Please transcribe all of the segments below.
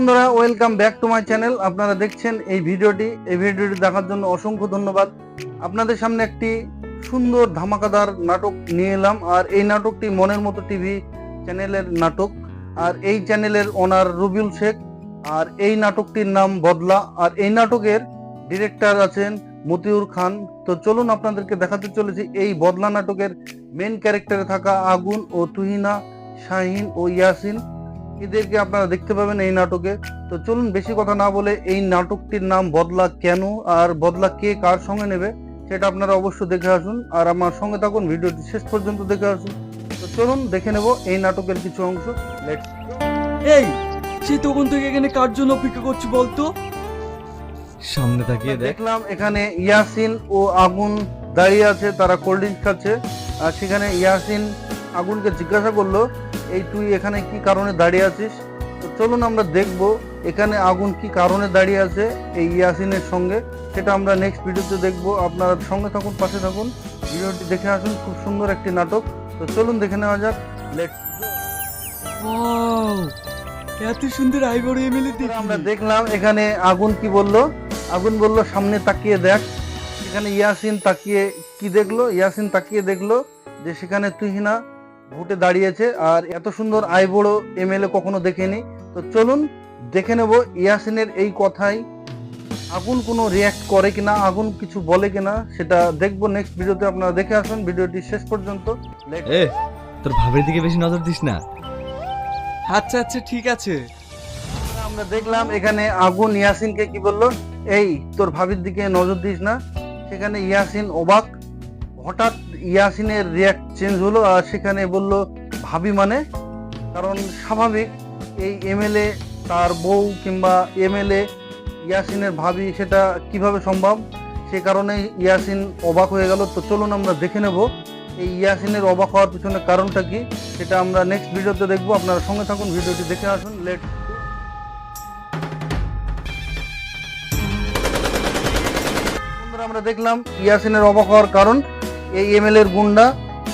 বন্ধুরা, welcome back to my channel. আপনারা দেখছেন এই ভিডিওটি দেখার জন্য অসংখ্য ধন্যবাদ। আপনাদের সামনে একটি সুন্দর ধামাকাদার নাটক নিয়ে এলাম। আর এই নাটকটি মনের মতো টিভি চ্যানেলের নাটক। আর এই চ্যানেলের ওনার রবিউল শেখ। আর এই নাটকটির নাম বদলা। আর এই নাটকের ডিরেক্টর আছেন মতিউর খান। তো চলুন আপনাদেরকে দেখাতে চলেছি এই বদলা নাটকের মেন ক্যারেক্টারে থাকা আগুন ও তুহিনা, শাহিন ও ইয়াসিন, এদেরকে আপনারা দেখতে পাবেন এই নাটকে। তো চলুন বেশি কথা না বলে, এই নাটকটির নাম বদলা কেন আর বদলা কে কার সঙ্গে নেবে সেটা আপনারা অবশ্যই দেখে আসুন। আর আমার সঙ্গে থাকুন, ভিডিওটি শেষ পর্যন্ত দেখে আসুন। তো চলুন দেখে নেব এই নাটকের কিছু অংশ। লেটস। এই সেই তখন থেকে এখানে কার জন্য অপেক্ষা করছি বলতো? সামনে তাকিয়ে দেখ। দেখলাম এখানে ইয়াসিন ও আগুন দাঁড়িয়ে আছে, তারা কোল্ড ড্রিঙ্কস খাচ্ছে। আর সেখানে ইয়াসিন আগুনকে জিজ্ঞাসা করলো, এই তুই এখানে কি কারণে দাঁড়িয়ে আছিস? তো চলুন আমরা দেখব এখানে আগুন কি কারণে দাঁড়িয়ে আছে এই ইয়াসিনের সঙ্গে, সেটা আমরা নেক্সট ভিডিওতে দেখব। আপনারা সঙ্গে থাকুন, পাশে থাকুন, ভিডিওটি দেখে আসুন। খুব সুন্দর একটি নাটক। তো চলুন দেখে নেওয়া যাক। লেটস। ওয়াও, এত সুন্দর আইবড় এমএলএ আমরা দেখলাম এখানে আগুন কি বলল। আগুন বলল, সামনে তাকিয়ে দেখ। সেখানে ইয়াসিন তাকিয়ে কি দেখলো? ইয়াসিন তাকিয়ে দেখলো যে সেখানে তুহিনা ভোটে দাঁড়িয়েছে। আর এত সুন্দর আইবড় এমএলএ কখনো দেখেনি। তো চলুন দেখে নেব ইয়াসিনের এই কথাই আগুন কোনো রিয়াক্ট করে কিনা, আগুন কিছু বলে কিনা, সেটা দেখবো নেক্সট ভিডিওতে। আপনারা দেখে আসুন ভিডিওটি শেষ পর্যন্ত। এ তোর ভাবের দিকে বেশি নজর দিস না। আচ্ছা আচ্ছা ঠিক আছে। আমরা দেখলাম এখানে আগুন ইয়াসিনকে কি বললো, এই তোর ভাবির দিকে নজর দিস না। সেখানে ইয়াসিন অবাক, হঠাৎ ইয়াসিনের রিয়াক্ট চেঞ্জ হলো। আর সেখানে বলল ভাবি মানে, কারণ স্বাভাবিক এই এমএলএ তার বউ কিংবা এমএলএ ইয়াসিনের ভাবি, সেটা কিভাবে সম্ভব? সে কারণে ইয়াসিন অবাক হয়ে গেল। তো চলুন আমরা দেখে নেব এই ইয়াসিনের অবাক হওয়ার পিছনে কারণটা কি, সেটা আমরা নেক্সট ভিডিওতে দেখবো। আপনারা সঙ্গে থাকুন, ভিডিওটি দেখে আসুন। লেট। আমরা দেখলাম ইয়াসিনের অবাক হওয়ার কারণ, এই এমএলএ এর গুন্ডা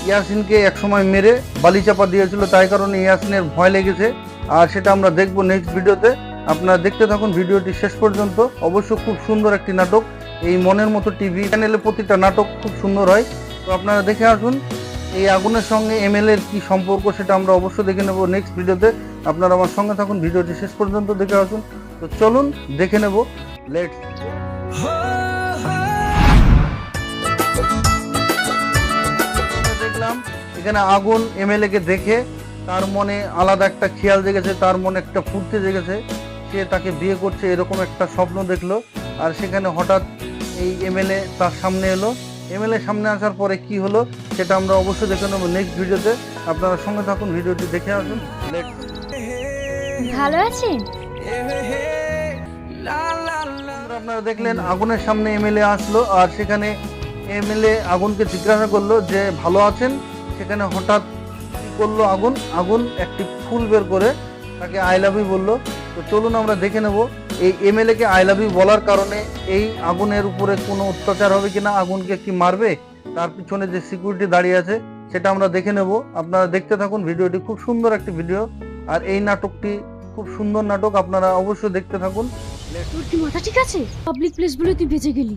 ইয়াসিনকে একসময় মেরে বালিচাপা দিয়েছিল, তাই কারণে ইয়াসিনের ভয় লেগেছে। আর সেটা আমরা দেখবো নেক্সট ভিডিওতে। আপনারা দেখতে থাকুন ভিডিওটি শেষ পর্যন্ত। অবশ্য খুব সুন্দর একটি নাটক। এই মনের মতো টিভি চ্যানেলে প্রতিটা নাটক খুব সুন্দর হয়। তো আপনারা দেখে আসুন এই আগুনের সঙ্গে এমএলএ এর কি সম্পর্ক, সেটা আমরা অবশ্যই দেখে নেব নেক্সট ভিডিওতে। আপনারা আমার সঙ্গে থাকুন, ভিডিওটি শেষ পর্যন্ত দেখে আসুন। তো চলুন দেখে নেব। লেটস। দেখলাম এখানে আগুন এমএলএ কে দেখে তার মনে আলাদা একটা খেয়াল জেগেছে, তার মনে একটা ফুর্তি জেগেছে। সে তাকে বিয়ে করছে এরকম একটা স্বপ্ন দেখলো। আর সেখানে হঠাৎ এই এমএলএ তার সামনে এলো। এমএলএ সামনে আসার পরে কি হলো সেটা আমরা অবশ্যই দেখে নেবো নেক্সট ভিডিওতে। আপনারা সঙ্গে থাকুন, ভিডিওটি দেখে আসুন। ভালো আছেন? আপনারা দেখলেন আগুনের সামনে এমএলএ আসলো। আর সেখানে এমএলএ আগুনকে জিজ্ঞাসা করলো যে ভালো আছেন। সেখানে হঠাৎ কি করলো আগুন, আগুন একটি ফুল বের করে তাকে আই লাভ ইউ বললো। তো চলুন আমরা দেখে নেব এই এমএলএ কে আই লাভ ইউ বলার কারণে এই আগুনের উপরে কোনো অত্যাচার হবে কিনা, আগুনকে কি মারবে, তার পিছনে যে সিকিউরিটি দাঁড়িয়ে আছে সেটা আমরা দেখে নেব। আপনারা দেখতে থাকুন ভিডিওটি। খুব সুন্দর একটি ভিডিও। আর এই নাটকটি খুব সুন্দর নাটক, আপনারা অবশ্যই দেখতে থাকুন। তোর কি মাথা ঠিক আছে? পাবলিক প্লেস বলে তুই বেঁচে গেলি।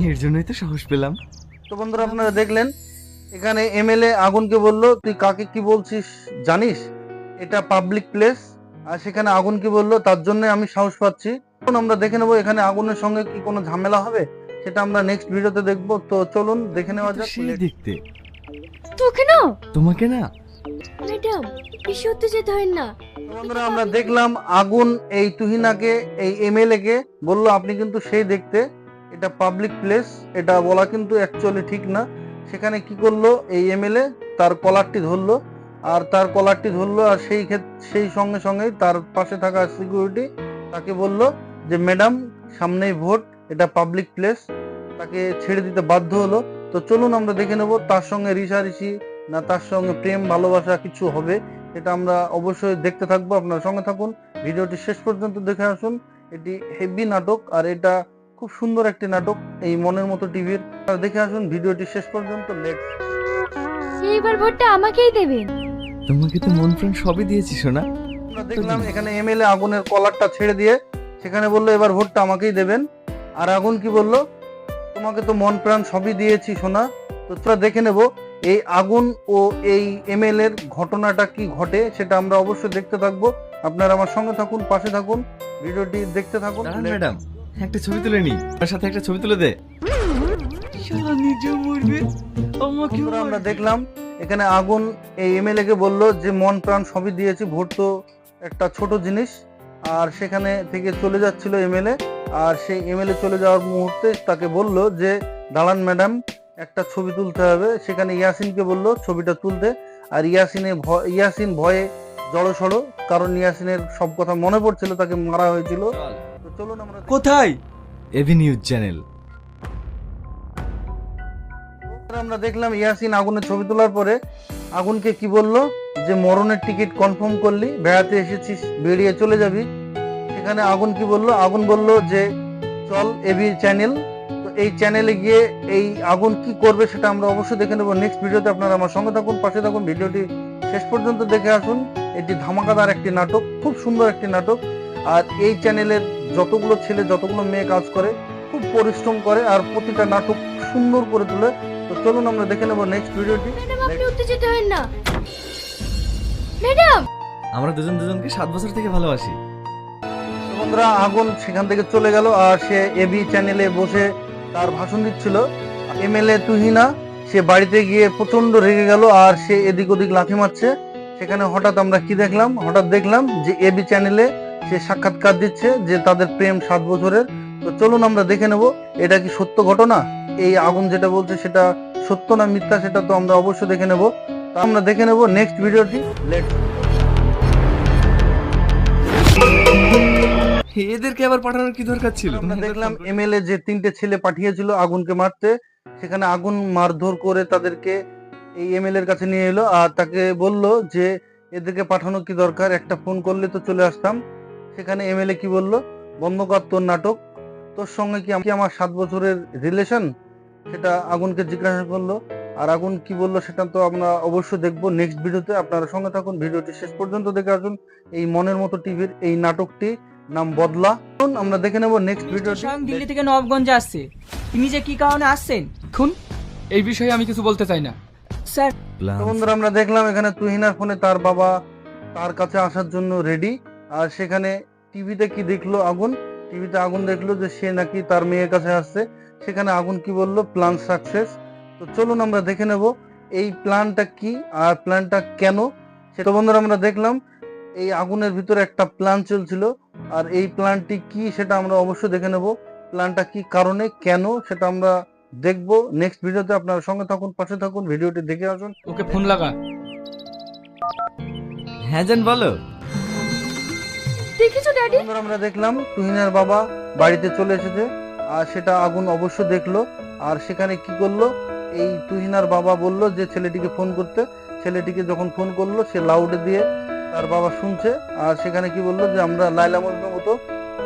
এর জন্যই তো সাহস পেলাম। তো বন্ধুরা, আপনারা দেখলেন এখানে এমএলএ আগুনকে বলল, তুই কাকে কি বলছিস জানিস? এটা পাবলিক প্লেস। আর সেখানে আগুন কি বললো, তার জন্য আমি সাহস পাচ্ছি। এখন আমরা দেখে নেবো এখানে আগুনের সঙ্গে কি কোনো ঝামেলা হবে, সেটা আমরা নেক্সট ভিডিওতে দেখবো। তো চলুন দেখে নেওয়া যাক। সেই দেখতে তোকে না, তোমাকে না। ম্যাডাম বেশি হতে যেতে হয় না। তো বন্ধুরা, আমরা দেখলাম আগুন এই তুহিনাকে, এই এমএলএ কে বললো, আপনি কিন্তু সেই দেখতে, এটা পাবলিক প্লেস, এটা বলা কিন্তু অ্যাকচুয়ালি ঠিক না। সেখানে কি করলো এই এমএলএ, তার কলারটি ধরলো। আর তার কলারটি ধরলো আর সেই সঙ্গে সঙ্গেই তার পাশে থাকা সিকিউরিটি তাকে বলল যে ম্যাডাম সামনেই ভোট, এটা পাবলিক প্লেস, তাকে ছেড়ে দিতে বাধ্য হলো। তো চলুন আমরা দেখে নেব তার সঙ্গে রিসারিসি না তার সঙ্গে প্রেম ভালোবাসা কিছু হবে, এটা আমরা অবশ্যই দেখতে থাকবো। আপনার সঙ্গে থাকুন, ভিডিওটি শেষ পর্যন্ত দেখে আসুন। এটি হেভি নাটক আর এটা খুব সুন্দর একটি নাটক এই মনের মতো টিভির। দেখে আসুন ভিডিওটি শেষ পর্যন্ত। লেটস। এইবার ভোটটা আমাকেই দেবেন। তোমাকে তো মন প্রাণ সবই দিয়েছি সোনা। আমরা দেখলাম এখানে এমএলএ আগুনের কলারটা ছেড়ে দিয়ে সেখানে বললো এবার ভোটটা আমাকেই দেবেন। আর আগুন কি বললো, তোমাকে তো মন প্রাণ সবই দিয়েছি সোনা। তো তোরা দেখে নেব এই আগুন ও এই এমএলএ এর ঘটনাটা কি ঘটে, সেটা আমরা অবশ্যই দেখতে থাকবো। আপনারা আমার সঙ্গে থাকুন, পাশে থাকুন, ভিডিওটি দেখতে থাকুন। ম্যাডাম একটা ছবি তুলে নি, তার সাথে একটা ছবি তুলে দে। শালা নিজে মরবে, আমাকে বন্ধুরা, আমরা দেখলাম এখানে আগুন এই এমএলএ কে বললো যে মন প্রাণ সবই দিয়েছি, ভোট তো একটা ছোট জিনিস। আর সেখানে থেকে চলে যাচ্ছিল এমএলএ, আর সেই এমএলএ চলে যাওয়ার মুহূর্তে তাকে বলল যে দাঁড়ান ম্যাডাম, একটা ছবি তুলতে হবে। সেখানে ইয়াসিনকে বলল ছবিটা তুলতে। আর ইয়াসিন ভয়ে জড়সড়, কারণ ইয়াসিনের সব কথা মনে পড়ছিল, তাকে মারা হয়েছিল। তো চলুন আমরা কোথায়? AB news channel. আমরা দেখলাম ইয়াসিন আগুনের ছবি তোলার পরে আগুনকে কি বলল যে মরণের টিকিট কনফার্ম করলি, বেড়াতে এসেছিস, বেরিয়ে চলে যাবি। সেখানে আগুন কি বলল, আগুন বলল যে চল এবি চ্যানেল। তো এই চ্যানেলে গিয়ে এই আগুন কি করবে সেটা আমরা অবশ্যই দেখে নেব নেক্সট ভিডিওতে। আপনারা আমার সঙ্গে থাকুন, পাশে থাকুন, ভিডিওটি শেষ পর্যন্ত দেখে আসুন। এটি ধামাকাদার একটি নাটক, খুব সুন্দর একটি নাটক। আর এই চ্যানেলের যতগুলো ছেলে যতগুলো মেয়ে কাজ করে খুব পরিশ্রম করে আর প্রতিটা নাটক সুন্দর করে তোলে। তো চলুন আমরা দেখে নেব নেক্সট ভিডিওটি। ম্যাডাম আপনি উত্তেজিত হন না। ম্যাডাম আমরা দুজন দুজনকে 7 বছর থেকে ভালোবাসি। তো বন্ধুরা, আগুন সেখান থেকে চলে গেল আর সে এবি চ্যানেলে বসে তার ভাষণ দিচ্ছিল। এমএলএ তুহিনা সে বাড়িতে গিয়ে প্রচন্ড রেগে গেল আর সে এদিক ওদিক লাথি মারছে। সেখানে হঠাৎ আমরা কি দেখলাম, হঠাৎ দেখলাম যে এবি চ্যানেলে সে সাক্ষাৎকার দিচ্ছে যে তাদের প্রেম 7 বছরের। তো চলুন আমরা দেখে নেব এটা কি সত্য ঘটনা, এই আগুন যেটা বলছে সেটা সত্য না মিথ্যা, সেটা তো আমরা অবশ্যই দেখে নেব। তা আমরা দেখে নেব নেক্সট ভিডিওটি। এদেরকে আবার পাঠানোর কি দরকার ছিল? আমরা দেখলাম এমএলএ যে 3টে ছেলে পাঠিয়েছিল আগুনকে মারতে, সেখানে আগুন মারধর করে তাদেরকে এই এমএলএ এর কাছে নিয়ে এলো আর তাকে বলল যে এদেরকে পাঠানো কি দরকার, একটা ফোন করলে তো চলে আসতাম। সেখানে এমএলএ কি বলল, বন্ধ কর তোর নাটক, তোর সঙ্গে কি আমার 7 বছরের রিলেশন, সেটা আগুনকে জিজ্ঞাসা করলো। আর আগুন কি বললো সেটা তো আমরা অবশ্যই দেখবো নেক্সট ভিডিওতে। আপনারা সঙ্গে থাকুন, ভিডিওটি শেষ পর্যন্ত দেখে আসুন। এই মনের মতো টিভির এই নাটকটি নাম বদলা। আমরা দেখে নেব নেক্সট ভিডিওটি। স্বয়ং দিল্লি থেকে নবাবগঞ্জে আসছে। তিনি যে কি কারণে আসছেন খুন, এই বিষয়ে আমি কিছু বলতে চাই না। স্যার। তো বন্ধুরা, আমরা দেখলাম এখানে তুহিনার ফোনে তার বাবা তার কাছে আসার জন্য রেডি। আর সেখানে টিভিতে কি দেখলো আগুন, টিভিতে আগুন দেখলো যে সে নাকি তার মেয়ের কাছে আসছে। সেখানে আগুন কি বললো, প্ল্যান সাকসেস। তো চলুন আমরা দেখে নেব এই প্ল্যানটা কি আর প্ল্যানটা কেন সেটা। বন্ধুরা, আমরা দেখলাম এই আগুনের ভিতরে একটা প্ল্যান চলছিল আর এই প্ল্যানটি কি সেটা আমরা অবশ্যই দেখে নেব। প্ল্যানটা কি কারণে কেন সেটা আমরা দেখবো নেক্সট ভিডিওতে। আপনারা সঙ্গে থাকুন, পাশে থাকুন, ভিডিওটি দেখে আসুন। ওকে ফোন লাগা। হ্যাঁ জান বলো। দেখেছো ড্যাডি? বন্ধুরা, আমরা দেখলাম তুহিনার বাবা বাড়িতে চলে এসেছে আর সেটা আগুন অবশ্য দেখলো। আর সেখানে কি করলো, এই তুহিনার বাবা বলল যে ছেলেটিকে ফোন করতে। ছেলেটিকে যখন ফোন করলো সে লাউডে দিয়ে তার বাবা শুনছে। আর সেখানে কি বললো যে আমরা লায়লা মজনুর মতো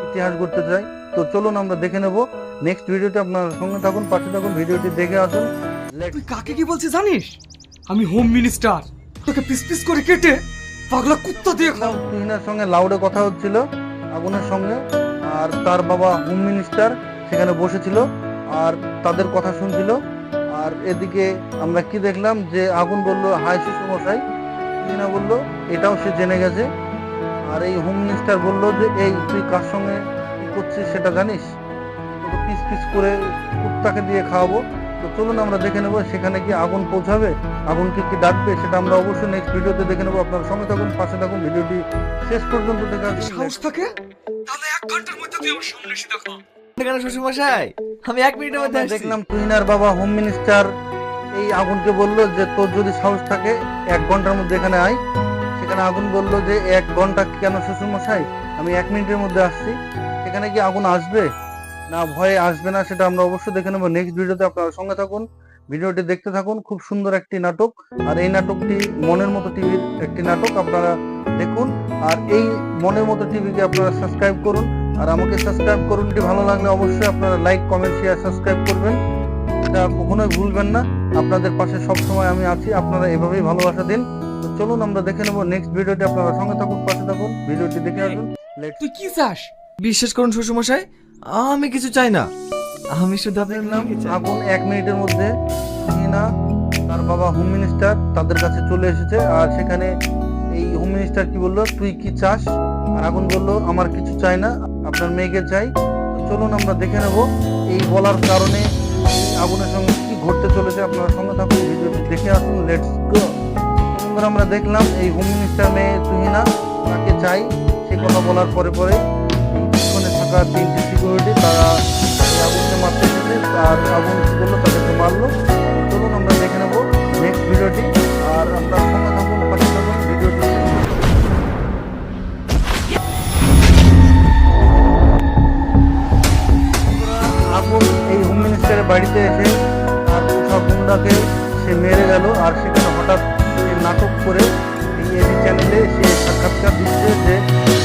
ইতিহাস করতে চাই। তো চলুন আমরা দেখে নেব নেক্সট ভিডিওতে। আপনার সঙ্গে থাকুন, পাশে থাকুন, ভিডিওটি দেখে আসুন। তুই কাকে কি বলছিস জানিস? আমি হোম মিনিস্টার, তোকে পিস পিস করে কেটে পাগলা কুত্তা দিয়ে খাও। তুহিনার সঙ্গে লাউডে কথা হচ্ছিল আগুনের সঙ্গে, আর তার বাবা হোম মিনিস্টার সেখানে বসেছিল আর তাদের কথা শুনছিল। আর এদিকে আমরা কি দেখলাম যে আগুন বলল হাই শ্বশুর মশাই, তুহিনা বলল এটাও সে জেনে গেছে। আর এই হোম মিনিস্টার বলল যে এই তুই কার সঙ্গে কি করছিস সেটা জানিস, তোকে পিস পিস করে কুত্তাকে দিয়ে খাওয়াবো। তো চলুন আমরা দেখে নেবো সেখানে কি আগুন পৌঁছাবে, আগুনকে কি ডাকবে সেটা আমরা অবশ্যই নেক্সট ভিডিওতে দেখে নেবো। আপনারা সঙ্গে থাকুন, পাশে থাকুন, ভিডিওটি শেষ পর্যন্ত দেখে আসুন। সাহস থাকে তাহলে 1 ঘন্টার মধ্যে তুই আমার সামনে এসে দেখা। কেন শ্বশুর মশাই, আমি 1 মিনিটের মধ্যে আমরা আসছি। দেখলাম তুহিনার বাবা হোম মিনিস্টার এই আগুনকে বলল যে তোর যদি সাহস থাকে 1 ঘন্টার মধ্যে এখানে আয়। সেখানে আগুন বলল যে 1 ঘন্টা কেন শ্বশুর মশাই, আমি 1 মিনিটের মধ্যে আসছি। সেখানে কি আগুন আসবে না ভয়ে আসবে না সেটা আমরা অবশ্যই দেখে নেবো নেক্সট ভিডিওতে। আপনারা সঙ্গে থাকুন, ভিডিওটি দেখতে থাকুন। খুব সুন্দর একটি নাটক আর এই নাটকটি মনের মতো টিভির একটি নাটক, আপনারা দেখুন। আর এই মনের মতো টিভিকে আপনারা সাবস্ক্রাইব করুন আর আমাকে সাবস্ক্রাইব করুন। ভালো লাগলে অবশ্যই আপনারা লাইক, কমেন্ট, শেয়ার, সাবস্ক্রাইব করবেন, এটা কখনোই ভুলবেন না। আপনাদের পাশে সব সময় আমি আছি, আপনারা এভাবেই ভালোবাসা দিন। তো চলুন আমরা দেখে নেবো নেক্সট ভিডিওটি। আপনারা সঙ্গে থাকুন, পাশে থাকুন, ভিডিওটি দেখে আসুন। তুই কি চাস? বিশ্বাস করুন শ্বশুরমশাই, আমি কিছু চাই না, আমি শুধু আপনার মেয়েকে চাই। আগুন 1 মিনিটের মধ্যে তুহিনা, তার বাবা হোম মিনিস্টার তাদের কাছে চলে এসেছে। আর সেখানে এই হোম মিনিস্টার কি বললো, তুই কি চাস? আর আগুন বললো, আমার কিছু চাই না, আপনার মেয়েকে চাই। তো চলুন আমরা দেখে নেব এই বলার কারণে আগুনের সঙ্গে কি ঘটতে চলেছে। আপনারা সঙ্গে থাকুন, ভিডিওটি দেখে আসুন। Let's go. বন্ধুরা, আমরা দেখলাম এই হোম মিনিস্টার মেয়ে তুহিনা তাকে চাই, সে কথা বলার পরে পরে এই পিছনে থাকা 3টি সিকিউরিটি তারা এই আগুনকে মারতে এসেছে। আর আগুন কি করলো, তাদেরকে মারলো। চলুন আমরা দেখে নেব নেক্সট ভিডিওটি। আর আপনারা সঙ্গে থাকুন, পাশে থাকুন, ভিডিওটি শেষ করুন। আগুন এই হোম মিনিস্টারের বাড়িতে এসে আর কোথাও গুন্ডাকে সে মেরে গেল। আর সেখানে হঠাৎ সে নাটক করে এই এবি চ্যানেলে সে সাক্ষাৎকার দিচ্ছে যে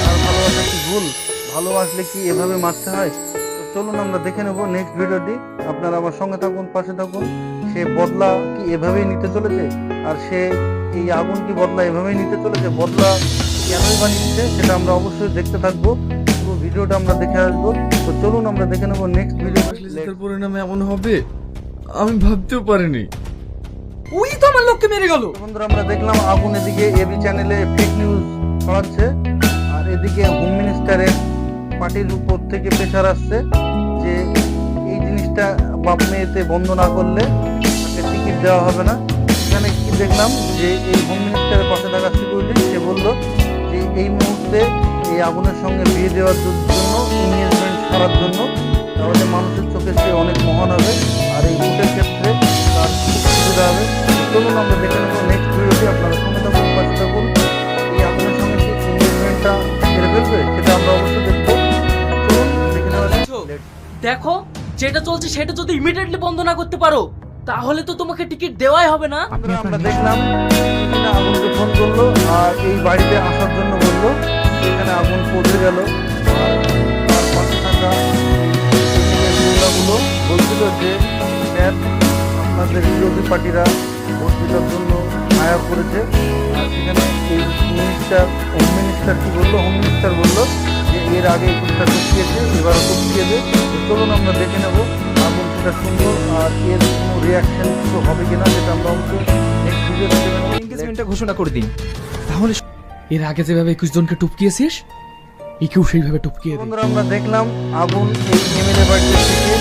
আর ভালোবাসা কি ভুল, ভালোবাসলে কি এভাবে মারতে হয়। তো চলুন আমরা দেখে নেব নেক্সট ভিডিওটি। আপনারা আমার সঙ্গে থাকুন, পাশে থাকুন। সে বদলা কি এভাবেই নিতে চলেছে? আর সে এই আগুন কি বদলা এভাবেই নিতে চলেছে? বদলা কেনই বা নিচ্ছে সেটা আমরা অবশ্যই দেখতে থাকবো। পুরো ভিডিওটা আমরা দেখে আসবো। তো চলুন আমরা দেখে নেব নেক্সট ভিডিও। আসলে যেটার পরিণাম এমন হবে আমি ভাবতেও পারিনি। ওই তো আমার লোককে মেরে গেল। বন্ধুরা, আমরা দেখলাম আগুন এদিকে এবি চ্যানেলে ফেক নিউজ ছড়াচ্ছে, আর এদিকে হোম মিনিস্টারের পার্টির উপর থেকে প্রেশার আসছে যে এই জিনিসটা বাপ মেয়েতে বন্ধ না করলে তাকে টিকিট দেওয়া হবে না। এখানে কি দেখলাম যে এই হোম মিনিস্টারের পাশে থাকা সিকিউরিটি সে বলল যে এই মুহূর্তে এই আগুনের সঙ্গে বিয়ে দেওয়ার জন্য, এনগেজমেন্ট করার জন্য, তাহলে মানুষের চোখে সে অনেক মহান হবে। আর এই ভোটের ক্ষেত্রে তার খুব সুবিধা হবে। চলুন আমরা দেখে নেব নেক্সট ভিডিওটি। আপনারা সঙ্গে থাকুন, পাশে থাকুন। এই আগুনের সঙ্গে কি এনগেজমেন্টটা সেরে ফেলবে সেটা আমরা অবশ্যই দেখবো। চলুন দেখে নেওয়া যাক। দেখো, যেটা চলছে সেটা যদি ইমিডিয়েটলি বন্ধ না করতে পারো তাহলে তো তোমাকে টিকিট দেওয়াই হবে না। আমরা দেখলাম তুহিনা আগুনকে ফোন করলো আর এই বাড়িতে আসার জন্য বললো। এখানে আগুন পৌঁছে গেল। আর তার পাশে থাকা গুলো বলছিল যে স্যার, আপনাদের বিরোধী পার্টিরা ভোট জেতার জন্য হায়ার করেছে। আর সেখানে এই হোম মিনিস্টার কি বললো, হোম মিনিস্টার বললো যে এর আগে 21টা টপকিয়েছে, এবারও টপকিয়েছে। চলুন আমরা দেখে নেব আগুন সেটা সুন্দর আর এর কোনো রিয়াকশন কিছু হবে কিনা, যেটা আমরা অবশ্যই নেক্সট ভিডিওতে দেখে নেব। এনগেজমেন্টটা ঘোষণা করে দিন, তাহলে এর আগে যেভাবে 21 জনকে টপকিয়েছিস, একেও সেইভাবে টপকিয়ে দে। বন্ধুরা, আমরা দেখলাম আগুন এই এমএলএ বাড়িতে থেকে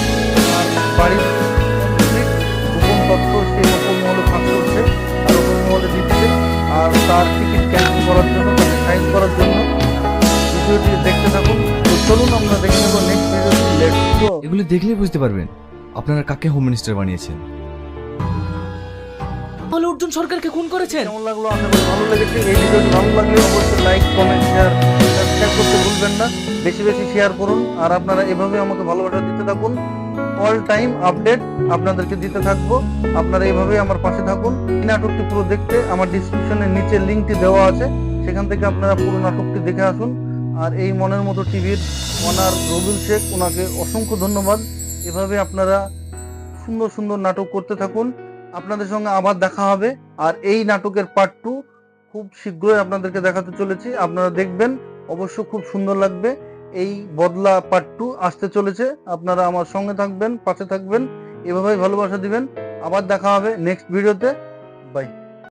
আর বাড়ির অনেক গোপন তথ্য সে ওপর মহলে ফাঁস করছে আর ওপর মহলে দিচ্ছে। আর তার টিকিট ক্যান্সেল করার জন্য, তাকে সাইন করার জন্য ভিডিওটি দেখতে থাকুন। তো চলুন আমরা দেখে নেব নেক্সট ভিডিওটি। Let's go. এগুলো দেখলেই বুঝতে পারবেন আপনারা কাকে হোম মিনিস্টার বানিয়েছেন। তাহলে অর্জুন সরকারকে খুন করেছেন। কেমন লাগলো? আশা করি ভালো লেগেছে। এই ভিডিওটি ভালো লাগলে অবশ্যই লাইক, কমেন্ট, শেয়ার, সাবস্ক্রাইব করতে ভুলবেন না। বেশি বেশি শেয়ার করুন। আর আপনারা এভাবে আমাকে ভালোবাসা দিতে থাকুন। অল টাইম আপডেট আপনাদেরকে দিতে থাকবো। আপনারা এইভাবে আমার পাশে থাকুন। এই নাটকটি পুরো দেখতে আমার ডিসক্রিপশনের নিচে লিঙ্কটি দেওয়া আছে, সেখান থেকে আপনারা পুরো নাটকটি দেখে আসুন। আর এই মনের মতো টিভির ওনার রবিউল শেখ, ওনাকে অসংখ্য ধন্যবাদ। এভাবে আপনারা সুন্দর সুন্দর নাটক করতে থাকুন। আপনাদের সঙ্গে আবার দেখা হবে। আর এই নাটকের পার্ট 2 খুব শীঘ্রই আপনাদেরকে দেখাতে চলেছি। আপনারা দেখবেন, অবশ্য খুব সুন্দর লাগবে। এই বদলা পার্ট 2 আসতে চলেছে। আপনারা আমার সঙ্গে থাকবেন, পাশে থাকবেন, এভাবেই ভালোবাসা দিবেন। আবার দেখা হবে নেক্সট ভিডিওতে। বাই।